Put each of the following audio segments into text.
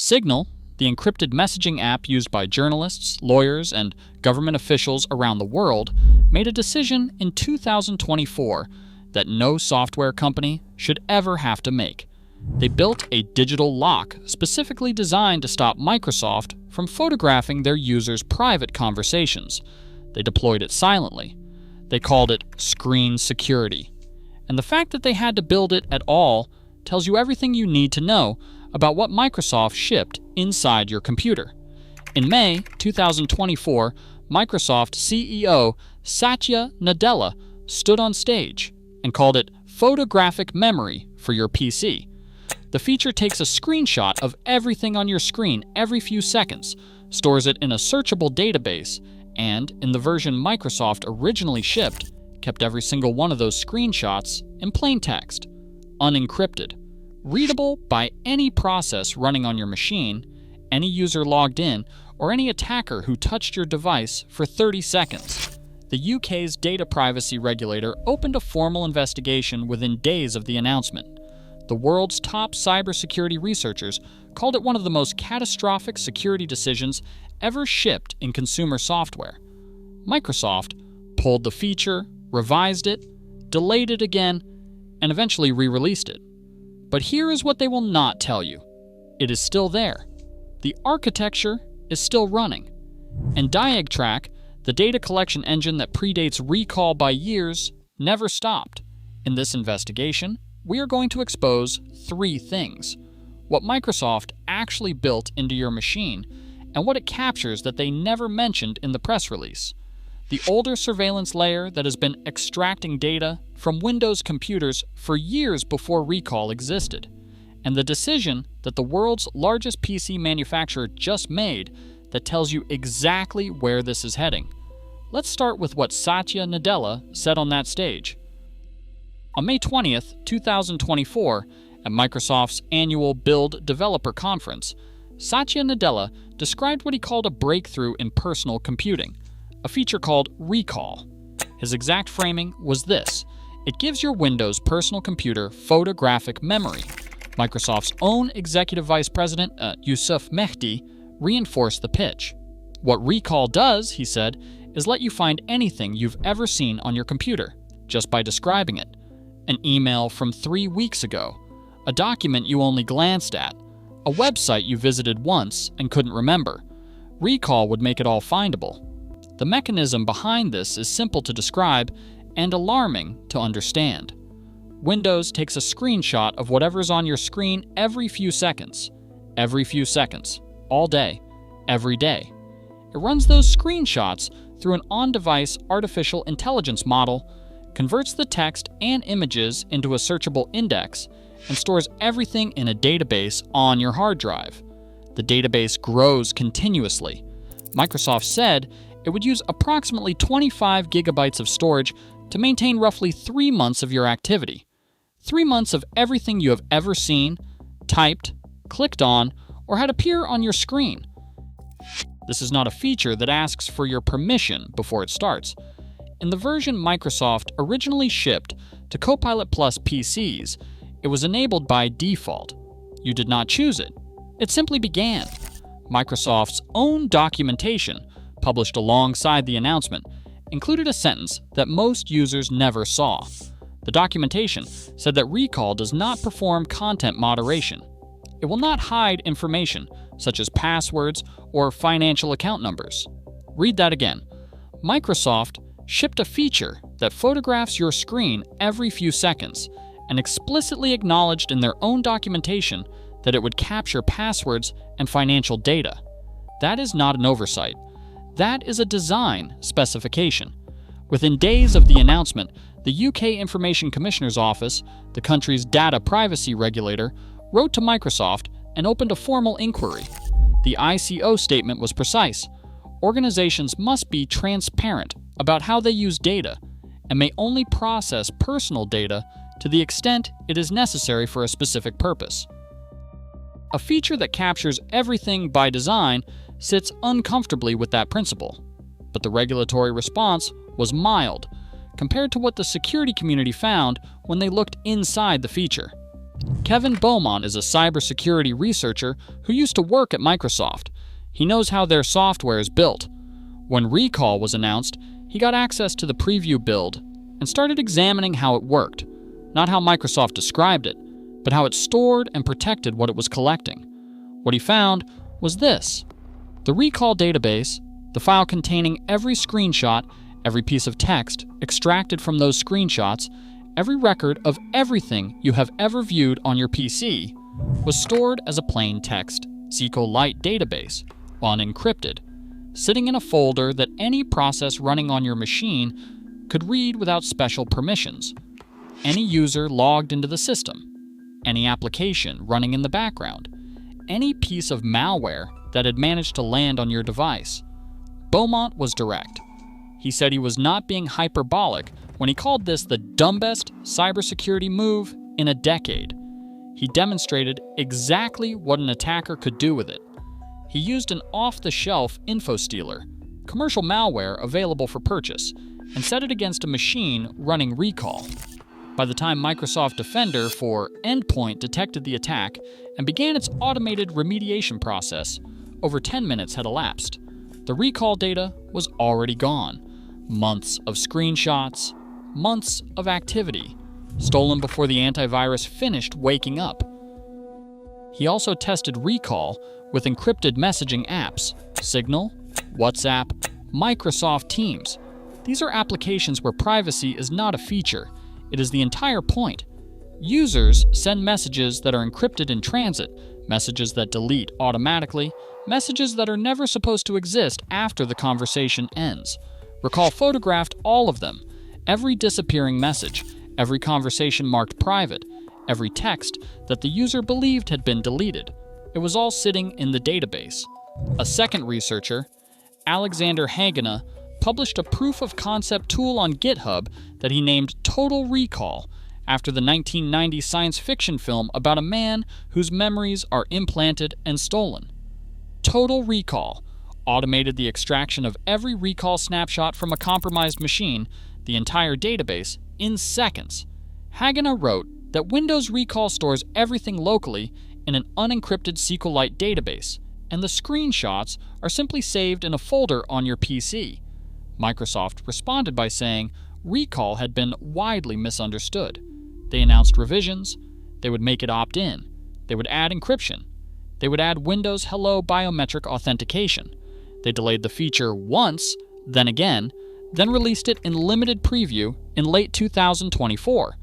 Signal, the encrypted messaging app used by journalists, lawyers, and government officials around the world, made a decision in 2024 that no software company should ever have to make. They built a digital lock specifically designed to stop Microsoft from photographing their users' private conversations. They deployed it silently. They called it Screen Security. And the fact that they had to build it at all tells you everything you need to know about what Microsoft shipped inside your computer. In May 2024, Microsoft CEO Satya Nadella stood on stage and called it photographic memory for your PC. The feature takes a screenshot of everything on your screen every few seconds, stores it in a searchable database, and, in the version Microsoft originally shipped, kept every single one of those screenshots in plain text, unencrypted, readable by any process running on your machine, any user logged in, or any attacker who touched your device for 30 seconds. The UK's data privacy regulator opened a formal investigation within days of the announcement. The world's top cybersecurity researchers called it one of the most catastrophic security decisions ever shipped in consumer software. Microsoft pulled the feature, revised it, delayed it again, and eventually re-released it. But here is what they will not tell you. It is still there. The architecture is still running. And Diagtrack, the data collection engine that predates Recall by years, never stopped. In this investigation, we are going to expose 3 things: what Microsoft actually built into your machine, and what it captures that they never mentioned in the press release. The older surveillance layer that has been extracting data from Windows computers for years before Recall existed, and the decision that the world's largest PC manufacturer just made that tells you exactly where this is heading. Let's start with what Satya Nadella said on that stage. On May 20th, 2024, at Microsoft's annual Build Developer Conference, Satya Nadella described what he called a breakthrough in personal computing, a feature called Recall. His exact framing was this: it gives your Windows personal computer photographic memory. Microsoft's own executive vice president, Yusuf Mehdi, reinforced the pitch. What Recall does, he said, is let you find anything you've ever seen on your computer, just by describing it. An email from 3 weeks ago, a document you only glanced at, a website you visited once and couldn't remember. Recall would make it all findable. The mechanism behind this is simple to describe and alarming to understand. Windows takes a screenshot of whatever's on your screen every few seconds, all day, every day. It runs those screenshots through an on-device artificial intelligence model, converts the text and images into a searchable index, and stores everything in a database on your hard drive. The database grows continuously. Microsoft said it would use approximately 25 gigabytes of storage to maintain roughly 3 months of your activity. 3 months of everything you have ever seen, typed, clicked on, or had appear on your screen. This is not a feature that asks for your permission before it starts. In the version Microsoft originally shipped to Copilot+ PCs, it was enabled by default. You did not choose it. It simply began. Microsoft's own documentation, published alongside the announcement, included a sentence that most users never saw. The documentation said that Recall does not perform content moderation. It will not hide information, such as passwords or financial account numbers. Read that again. Microsoft shipped a feature that photographs your screen every few seconds and explicitly acknowledged in their own documentation that it would capture passwords and financial data. That is not an oversight. That is a design specification. Within days of the announcement, the UK Information Commissioner's Office, the country's data privacy regulator, wrote to Microsoft and opened a formal inquiry. The ICO statement was precise. Organizations must be transparent about how they use data and may only process personal data to the extent it is necessary for a specific purpose. A feature that captures everything by design sits uncomfortably with that principle, but the regulatory response was mild compared to what the security community found when they looked inside the feature. Kevin Beaumont is a cybersecurity researcher who used to work at Microsoft. He knows how their software is built. When Recall was announced, he got access to the preview build and started examining how it worked. Not how Microsoft described it, but how it stored and protected what it was collecting. What he found was this. The Recall database, the file containing every screenshot, every piece of text extracted from those screenshots, every record of everything you have ever viewed on your PC, was stored as a plain text SQLite database, unencrypted, sitting in a folder that any process running on your machine could read without special permissions. Any user logged into the system, any application running in the background, any piece of malware that had managed to land on your device. Beaumont was direct. He said he was not being hyperbolic when he called this the dumbest cybersecurity move in a decade. He demonstrated exactly what an attacker could do with it. He used an off-the-shelf info stealer, commercial malware available for purchase, and set it against a machine running Recall. By the time Microsoft Defender for Endpoint detected the attack and began its automated remediation process, over 10 minutes had elapsed. The Recall data was already gone. Months of screenshots, months of activity, stolen before the antivirus finished waking up. He also tested Recall with encrypted messaging apps, Signal, WhatsApp, Microsoft Teams. These are applications where privacy is not a feature. It is the entire point. Users send messages that are encrypted in transit, messages that delete automatically, messages that are never supposed to exist after the conversation ends. Recall photographed all of them, every disappearing message, every conversation marked private, every text that the user believed had been deleted. It was all sitting in the database. A second researcher, Alexander Haganah, published a proof-of-concept tool on GitHub that he named Total Recall, after the 1990 science fiction film about a man whose memories are implanted and stolen. Total Recall automated the extraction of every recall snapshot from a compromised machine, the entire database, in seconds. Haganah wrote that Windows Recall stores everything locally in an unencrypted SQLite database, and the screenshots are simply saved in a folder on your PC. Microsoft responded by saying Recall had been widely misunderstood. They announced revisions. They would make it opt-in. They would add encryption. They would add Windows Hello biometric authentication. They delayed the feature once, then again, then released it in limited preview in late 2024.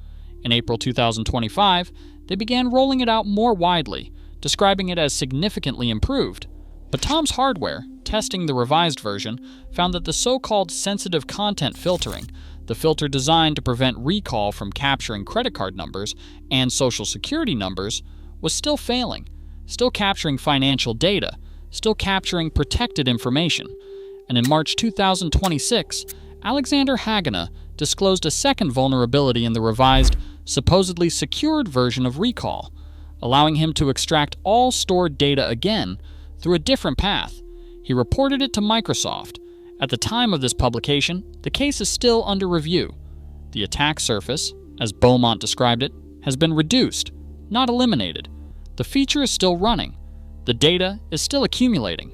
In April 2025, they began rolling it out more widely, describing it as significantly improved. But Tom's Hardware, testing the revised version, found that the so-called sensitive content filtering, the filter designed to prevent Recall from capturing credit card numbers and social security numbers, was still failing, still capturing financial data, still capturing protected information. And in March 2026, Alexander Haganah disclosed a second vulnerability in the revised, supposedly secured version of Recall, allowing him to extract all stored data again through a different path. He reported it to Microsoft. At the time of this publication, the case is still under review. The attack surface, as Beaumont described it, has been reduced, not eliminated. The feature is still running. The data is still accumulating.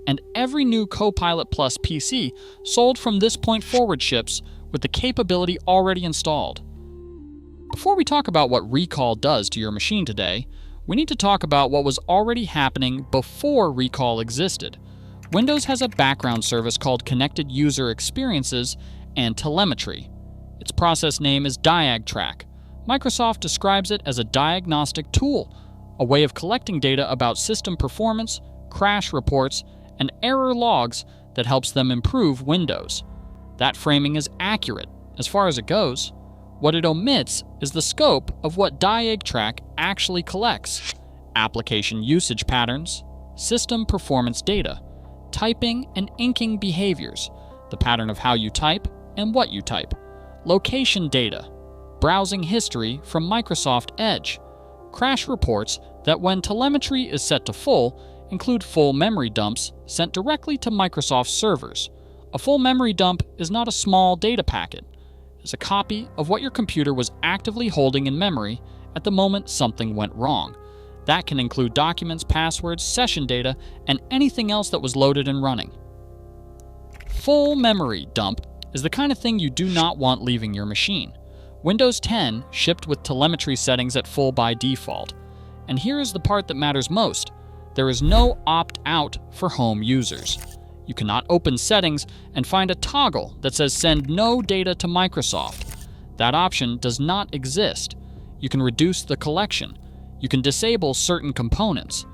And every new Copilot Plus PC sold from this point forward ships with the capability already installed. Before we talk about what Recall does to your machine today, we need to talk about what was already happening before Recall existed. Windows has a background service called Connected User Experiences and Telemetry. Its process name is DiagTrack. Microsoft describes it as a diagnostic tool, a way of collecting data about system performance, crash reports, and error logs that helps them improve Windows. That framing is accurate, as far as it goes. What it omits is the scope of what DiagTrack actually collects: application usage patterns, system performance data, typing and inking behaviors, the pattern of how you type and what you type, location data, browsing history from Microsoft Edge, crash reports that, when telemetry is set to full, include full memory dumps sent directly to Microsoft servers. A full memory dump is not a small data packet. It's a copy of what your computer was actively holding in memory at the moment something went wrong. That can include documents, passwords, session data, and anything else that was loaded and running. Full memory dump is the kind of thing you do not want leaving your machine. Windows 10 shipped with telemetry settings at full by default. And here is the part that matters most. There is no opt-out for home users. You cannot open settings and find a toggle that says send no data to Microsoft. That option does not exist. You can reduce the collection. You can disable certain components,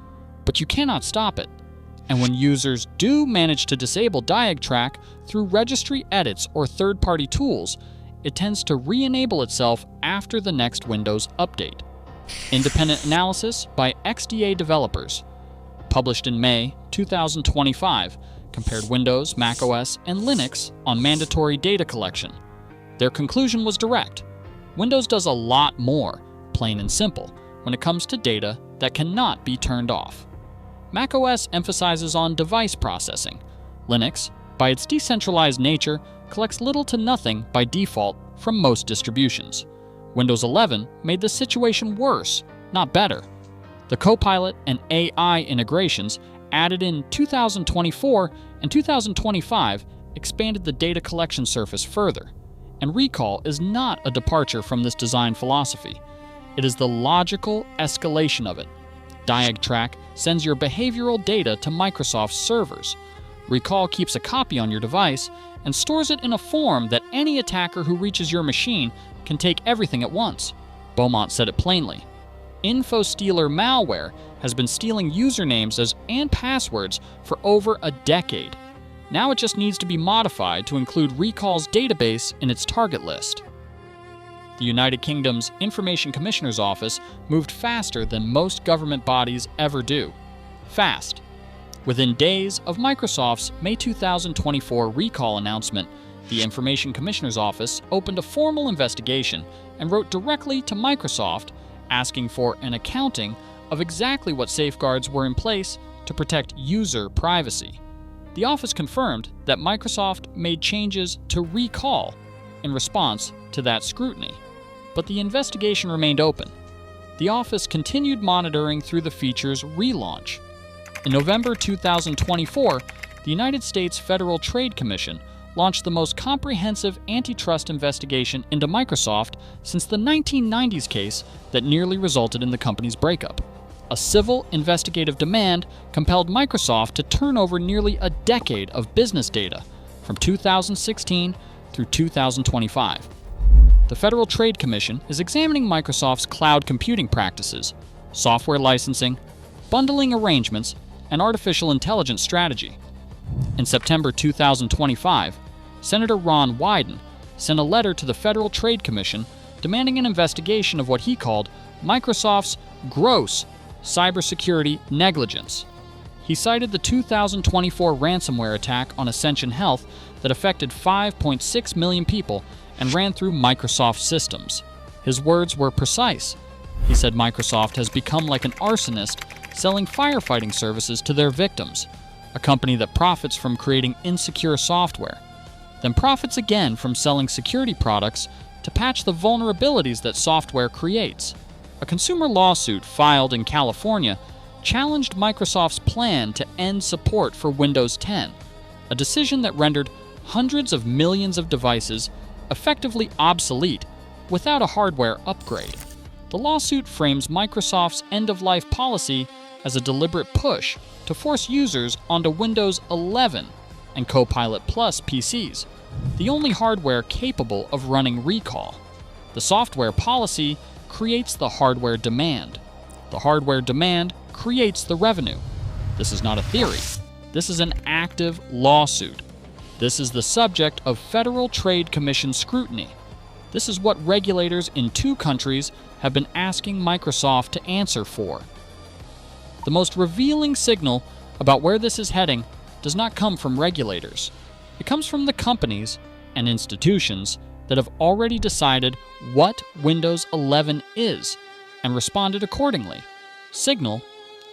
but you cannot stop it. And when users do manage to disable DiagTrack through registry edits or third-party tools, it tends to re-enable itself after the next Windows update. Independent analysis by XDA developers, published in May 2025, compared Windows, macOS, and Linux on mandatory data collection. Their conclusion was direct. Windows does a lot more, plain and simple, when it comes to data that cannot be turned off. macOS emphasizes on device processing. Linux, by its decentralized nature, collects little to nothing by default from most distributions. Windows 11 made the situation worse, not better. The Copilot and AI integrations added in 2024 and 2025 expanded the data collection surface further. And recall is not a departure from this design philosophy. It is the logical escalation of it. DiagTrack sends your behavioral data to Microsoft's servers. Recall keeps a copy on your device and stores it in a form that any attacker who reaches your machine can take everything at once. Beaumont said it plainly. InfoStealer malware has been stealing usernames and passwords for over a decade. Now it just needs to be modified to include Recall's database in its target list. The United Kingdom's Information Commissioner's Office moved faster than most government bodies ever do. Fast. Within days of Microsoft's May 2024 recall announcement, the Information Commissioner's Office opened a formal investigation and wrote directly to Microsoft asking for an accounting of exactly what safeguards were in place to protect user privacy. The office confirmed that Microsoft made changes to Recall in response to that scrutiny, but the investigation remained open. The office continued monitoring through the feature's relaunch. In November 2024, the United States Federal Trade Commission launched the most comprehensive antitrust investigation into Microsoft since the 1990s case that nearly resulted in the company's breakup. A civil investigative demand compelled Microsoft to turn over nearly a decade of business data from 2016 through 2025. The Federal Trade Commission is examining Microsoft's cloud computing practices, software licensing, bundling arrangements, and artificial intelligence strategy. In September 2025, Senator Ron Wyden sent a letter to the Federal Trade Commission demanding an investigation of what he called Microsoft's gross cybersecurity negligence. He cited the 2024 ransomware attack on Ascension Health that affected 5.6 million people and ran through Microsoft systems. His words were precise. He said Microsoft has become like an arsonist selling firefighting services to their victims, a company that profits from creating insecure software, then profits again from selling security products to patch the vulnerabilities that software creates. A consumer lawsuit filed in California challenged Microsoft's plan to end support for Windows 10, a decision that rendered hundreds of millions of devices effectively obsolete without a hardware upgrade. The lawsuit frames Microsoft's end-of-life policy as a deliberate push to force users onto Windows 11 and Copilot Plus PCs, the only hardware capable of running Recall. The software policy creates the hardware demand. The hardware demand creates the revenue. This is not a theory. This is an active lawsuit. This is the subject of Federal Trade Commission scrutiny. This is what regulators in 2 countries have been asking Microsoft to answer for. The most revealing signal about where this is heading does not come from regulators. It comes from the companies and institutions that have already decided what Windows 11 is and responded accordingly. Signal,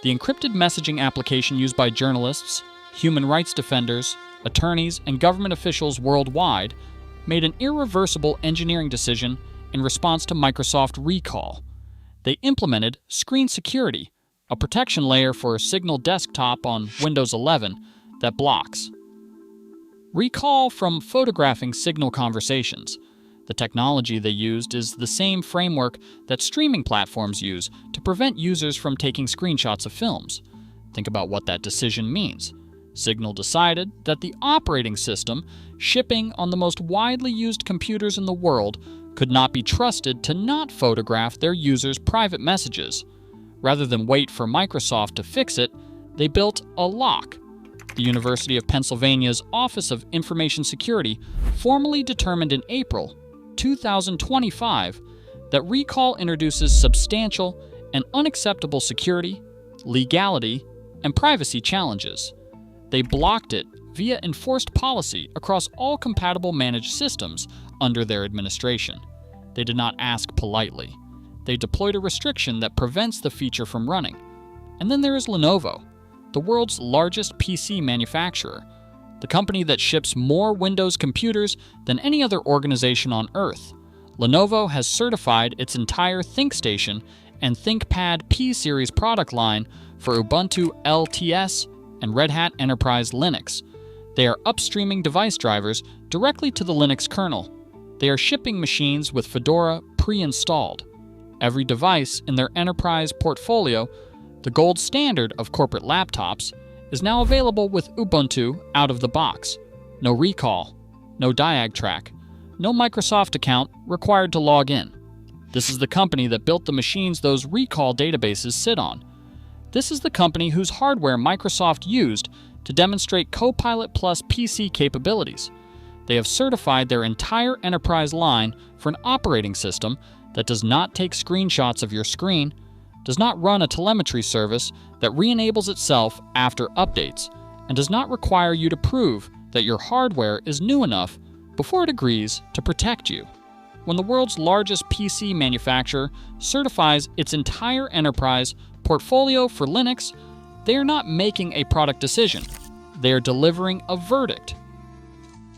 the encrypted messaging application used by journalists, human rights defenders, attorneys, and government officials worldwide, made an irreversible engineering decision in response to Microsoft Recall. They implemented Screen Security, a protection layer for Signal Desktop on Windows 11 that blocks recall from photographing Signal conversations. The technology they used is the same framework that streaming platforms use to prevent users from taking screenshots of films. Think about what that decision means. Signal decided that the operating system shipping on the most widely used computers in the world could not be trusted to not photograph their users' private messages. Rather than wait for Microsoft to fix it, they built a lock. The University of Pennsylvania's Office of Information Security formally determined in April 2025 that Recall introduces substantial and unacceptable security, legality, and privacy challenges. They blocked it via enforced policy across all compatible managed systems under their administration. They did not ask politely. They deployed a restriction that prevents the feature from running. And then there is Lenovo, the world's largest PC manufacturer, the company that ships more Windows computers than any other organization on Earth. Lenovo has certified its entire ThinkStation and ThinkPad P-Series product line for Ubuntu LTS and Red Hat Enterprise Linux. They are upstreaming device drivers directly to the Linux kernel. They are shipping machines with Fedora pre-installed. Every device in their enterprise portfolio, the gold standard of corporate laptops, is now available with Ubuntu out of the box. No recall, no DiagTrack, no Microsoft account required to log in. This is the company that built the machines those recall databases sit on. This is the company whose hardware Microsoft used to demonstrate Copilot+ PC capabilities. They have certified their entire enterprise line for an operating system that does not take screenshots of your screen, does not run a telemetry service that re-enables itself after updates, and does not require you to prove that your hardware is new enough before it agrees to protect you. When the world's largest PC manufacturer certifies its entire enterprise portfolio for Linux, they are not making a product decision. They are delivering a verdict.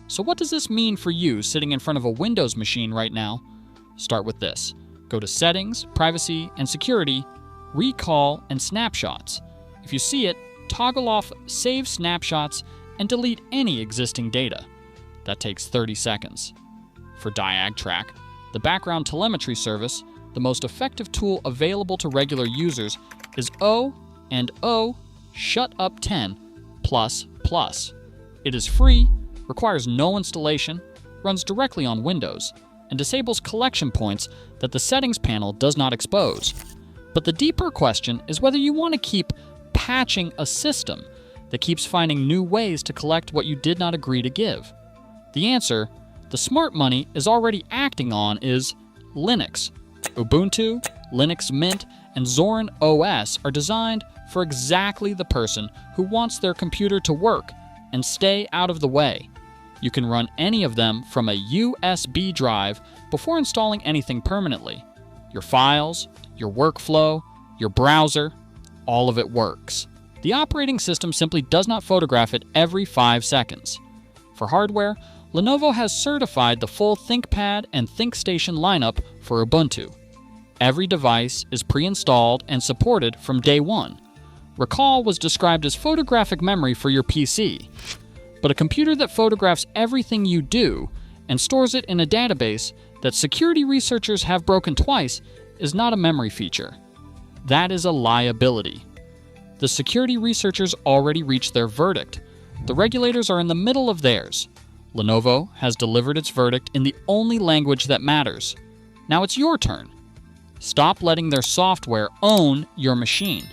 So what does this mean for you sitting in front of a Windows machine right now? Start with this. Go to Settings, Privacy, and Security, Recall, and Snapshots. If you see it, toggle off Save Snapshots and delete any existing data. That takes 30 seconds. For DiagTrack, the background telemetry service, the most effective tool available to regular users is O&O Shut-Up 10++. It is free, requires no installation, runs directly on Windows, and disables collection points that the settings panel does not expose. But the deeper question is whether you want to keep patching a system that keeps finding new ways to collect what you did not agree to give. The answer, the smart money is already acting on, is Linux. Ubuntu, Linux Mint, and Zorin OS are designed for exactly the person who wants their computer to work and stay out of the way. You can run any of them from a USB drive before installing anything permanently. Your files, your workflow, your browser, all of it works. The operating system simply does not photograph it every 5 seconds. For hardware, Lenovo has certified the full ThinkPad and ThinkStation lineup for Ubuntu. Every device is pre-installed and supported from day one. Recall was described as photographic memory for your PC. But a computer that photographs everything you do and stores it in a database that security researchers have broken twice is not a memory feature. That is a liability. The security researchers already reached their verdict. The regulators are in the middle of theirs. Lenovo has delivered its verdict in the only language that matters. Now it's your turn. Stop letting their software own your machine.